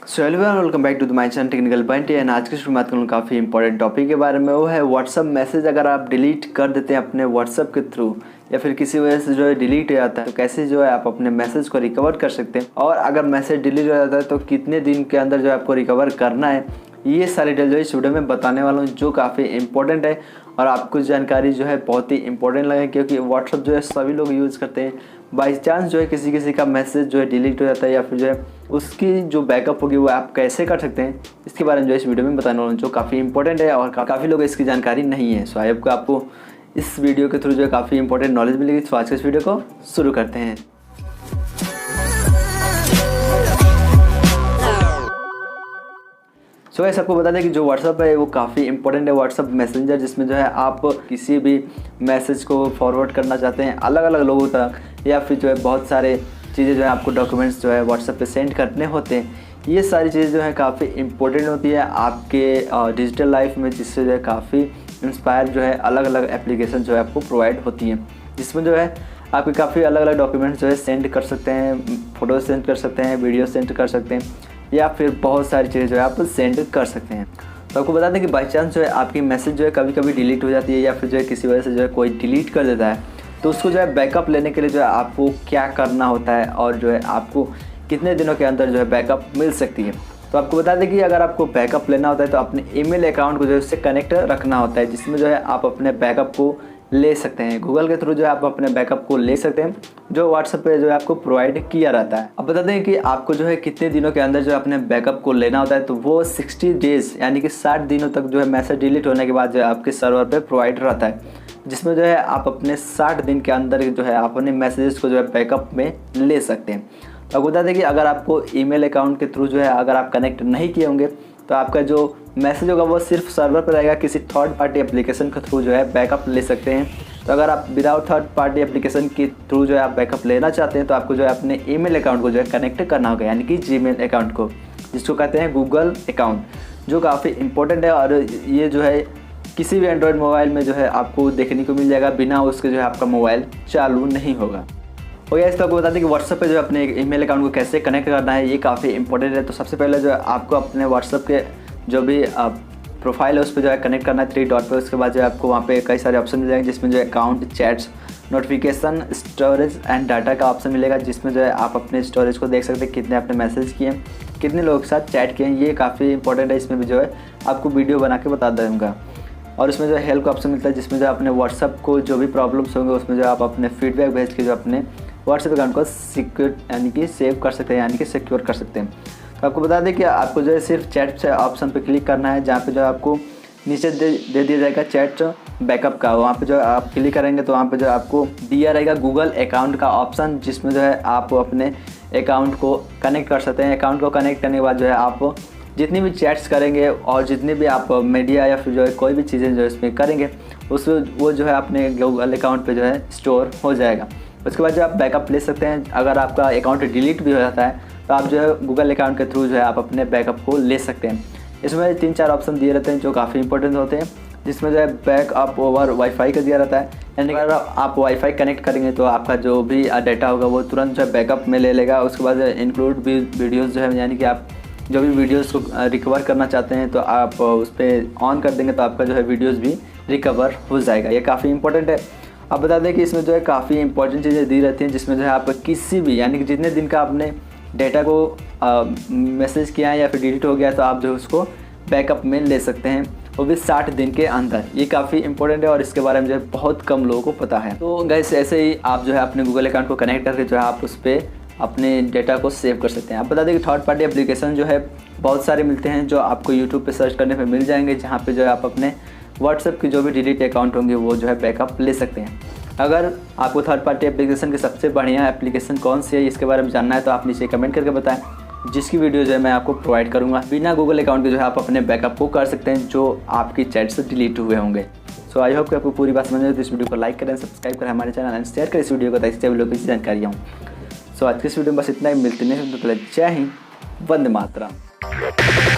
So hello welcome back to the my channel technical point. And आज की बात करूँ काफ़ी इंपॉर्टेंट टॉपिक के बारे में। वो है व्हाट्सअप मैसेज अगर आप डिलीट कर देते हैं अपने व्हाट्सअप के थ्रू या फिर किसी वजह से जो है डिलीट हो जाता है, तो कैसे जो है आप अपने मैसेज को रिकवर कर सकते हैं। और अगर मैसेज डिलीट हो जाता है तो कितने दिन के अंदर जो है आपको रिकवर करना है, ये सारी डिटेल जो इस वीडियो में बताने वाला हूँ, जो काफ़ी इंपॉर्टेंट है। और आपको जानकारी जो है बहुत ही इंपॉर्टेंट लगे, क्योंकि व्हाट्सअप जो है सभी लोग यूज़ करते हैं। बाई चांस जो है किसी का मैसेज जो है डिलीट हो जाता है या फिर जो है उसकी जो बैकअप होगी वो आप कैसे कर सकते हैं, इसके बारे में जो इस वीडियो में बताने वाला हूँ, जो काफ़ी इंपॉर्टेंट है और काफ़ी लोग इसकी जानकारी नहीं है। सो आई होप आपको इस वीडियो के थ्रू जो है काफ़ी इंपॉर्टेंट नॉलेज मिलेगी। तो आज के इस वीडियो को शुरू करते हैं। सो गाइस, आपको बता दें कि जो व्हाट्सअप है वो काफ़ी इंपॉर्टेंट है। व्हाट्सअप मैसेंजर, जिसमें जो है आप किसी भी मैसेज को फॉरवर्ड करना चाहते हैं अलग अलग लोगों तक, या फिर जो है बहुत सारे चीज़ें जो है आपको डॉक्यूमेंट्स जो है व्हाट्सएप पे सेंड करने होते हैं। ये सारी चीज़ें जो है काफ़ी इंपॉर्टेंट होती है आपके डिजिटल लाइफ में, जिससे जो है काफ़ी इंस्पायर जो है अलग अलग एप्लीकेशन जो है आपको प्रोवाइड होती हैं, जिसमें जो है आपके काफ़ी अलग अलग डॉक्यूमेंट्स जो है सेंड कर सकते हैं, फ़ोटो सेंड कर सकते हैं, वीडियो सेंड कर सकते हैं, या फिर बहुत सारी चीज़ें जो है आप सेंड कर सकते हैं। तो आपको बता दें कि बाई चांस जो है आपकी मैसेज जो है कभी कभी डिलीट हो जाती है, या फिर जो है किसी वजह से जो है कोई डिलीट कर देता है, तो उसको जो है बैकअप लेने के लिए जो है आपको क्या करना होता है और जो है आपको कितने दिनों के अंदर जो है बैकअप मिल सकती है। तो आपको बता दें कि अगर आपको बैकअप लेना होता है तो अपने ईमेल अकाउंट को जो है उससे कनेक्ट रखना होता है, जिसमें जो है आप अपने बैकअप को ले सकते हैं। गूगल के थ्रू जो है आप अपने बैकअप को ले सकते हैं, जो व्हाट्सएप पे जो है आपको प्रोवाइड किया रहता है। अब बता दें कि आपको जो है कितने दिनों के अंदर जो है अपने बैकअप को लेना होता है, तो वो 60 डेज़ यानी कि 60 दिनों तक जो है मैसेज डिलीट होने के बाद जो है आपके सर्वर पे प्रोवाइड रहता है, जिसमें जो है आप अपने 60 दिन के अंदर जो है अपने मैसेजेस को जो है बैकअप में ले सकते हैं। तो आपको बता दें कि अगर आपको ईमेल अकाउंट के थ्रू जो है अगर आप कनेक्ट नहीं किए होंगे, तो आपका जो मैसेज होगा वो सिर्फ सर्वर पर रहेगा, किसी थर्ड पार्टी एप्लीकेशन के थ्रू जो है बैकअप ले सकते हैं। तो अगर आप विदाउट थर्ड पार्टी एप्लीकेशन के थ्रू जो है आप बैकअप लेना चाहते हैं, तो आपको जो है अपने ईमेल अकाउंट को जो है कनेक्ट करना होगा, यानी कि जीमेल अकाउंट को, जिसको कहते हैं गूगल अकाउंट, जो काफ़ी इंपॉर्टेंट है। और ये जो है किसी भी एंड्रॉयड मोबाइल में जो है आपको देखने को मिल जाएगा, बिना उसके जो है आपका मोबाइल चालू नहीं होगा। और यह आपको बता दें कि व्हाट्सएप पे जो है अपने ईमेल अकाउंट को कैसे कनेक्ट करना है, ये काफ़ी इंपॉर्टेंट है। तो सबसे पहले जो है आपको अपने व्हाट्सएप के जो भी प्रोफाइल है उस पर जो है कनेक्ट करना है 3 डॉट पे। उसके बाद जो है आपको वहाँ पे कई सारे ऑप्शन मिल जाएंगे, जिसमें जो है account, chats, notification, storage and data का ऑप्शन मिलेगा, जिसमें जो है आप अपने स्टोरेज को देख सकते हैं, कितने आपने मैसेज किए हैं, कितने लोगों के साथ चैट किए हैं। ये काफ़ी इंपॉर्टेंट है। इसमें भी जो है आपको वीडियो बना के बता दूँगा। और उसमें जो है हेल्प का ऑप्शन मिलता है, जिसमें जो अपने व्हाट्सएप को जो भी प्रॉब्लम्स होंगे उसमें जो आप अपने फीडबैक भेज के जो अपने व्हाट्सएप अकाउंट को सिक्योर यानी कि सेव कर सकते हैं, यानी कि सिक्योर कर सकते हैं। तो आपको बता दें कि आपको जो है सिर्फ चैट से ऑप्शन पे क्लिक करना है, जहाँ पे जो आपको नीचे दे दिया जाएगा चैट बैकअप का। वहाँ पे जो आप क्लिक करेंगे तो वहाँ पे जो आपको दिया रहेगा गूगल अकाउंट का ऑप्शन, जिसमें जो है आप अपने अकाउंट को कनेक्ट कर सकते हैं। अकाउंट को कनेक्ट करने के बाद जो है आप जितनी भी चैट्स करेंगे और जितने भी आप मीडिया या फिर जो है कोई भी चीज़ें जो इसमें करेंगे वो जो है अपने गूगल अकाउंट पे जो है स्टोर हो जाएगा। उसके बाद जो आप बैकअप ले सकते हैं। अगर आपका अकाउंट डिलीट भी हो जाता है तो आप जो है गूगल अकाउंट के थ्रू जो है आप अपने बैकअप को ले सकते हैं। इसमें 3-4 ऑप्शन दिए रहते हैं जो काफ़ी इंपॉर्टेंट होते हैं, जिसमें जो है बैकअप ओवर वाईफाई का दिया रहता है, यानी कि अगर आप वाईफाई कनेक्ट करेंगे तो आपका जो भी डाटा होगा वो तुरंत जो है बैकअप में ले लेगा। उसके बाद इंक्लूड भी वीडियोज़ जो है, यानी कि आप जो भी वीडियोज़ को रिकवर करना चाहते हैं तो आप उस पर ऑन कर देंगे तो आपका जो है वीडियोज़ भी रिकवर हो जाएगा। ये काफ़ी इंपॉर्टेंट है। अब बता दें कि इसमें जो है काफ़ी इंपॉर्टेंट चीज़ें दी रहती हैं, जिसमें जो है आप किसी भी यानी कि जितने दिन का आपने डेटा को मैसेज किया है या फिर डिलीट हो गया तो आप जो है उसको बैकअप में ले सकते हैं, वो भी 60 दिन के अंदर। ये काफ़ी इंपॉर्टेंट है और इसके बारे में जो है बहुत कम लोगों को पता है। तो गाइस, ऐसे ही आप जो है अपने गूगल अकाउंट को कनेक्ट करके जो है आप उस पर अपने डेटा को सेव कर सकते हैं। आप बता दें कि थर्ड पार्टी एप्लीकेशन जो है बहुत सारे मिलते हैं, जो आपको यूट्यूब पे सर्च करने पे मिल जाएंगे, जहाँ पे जो है आप अपने व्हाट्सएप की जो भी डिलीट अकाउंट होंगे वो जो है बैकअप ले सकते हैं। अगर आपको थर्ड पार्टी एप्लीकेशन की सबसे बढ़िया एप्लीकेशन कौन सी है इसके बारे में जानना है तो आप नीचे कमेंट करके बताएं, जिसकी वीडियो जो है मैं आपको प्रोवाइड करूँगा। बिना गूगल अकाउंट के जो है आप अपने बैकअप को कर सकते हैं, जो आपकी चैट से डिलीट हुए होंगे। सो आई होप कि आपको पूरी बात समझ में। तो इस वीडियो को लाइक करें, सब्सक्राइब करें हमारे चैनल एंड शेयर करें इस वीडियो को, ताकि सभी लोगों की जानकारियाँ हों। सो आज की इस वीडियो में बस इतना ही। मिलते हैं। जय हिंद, वंदे मातरम।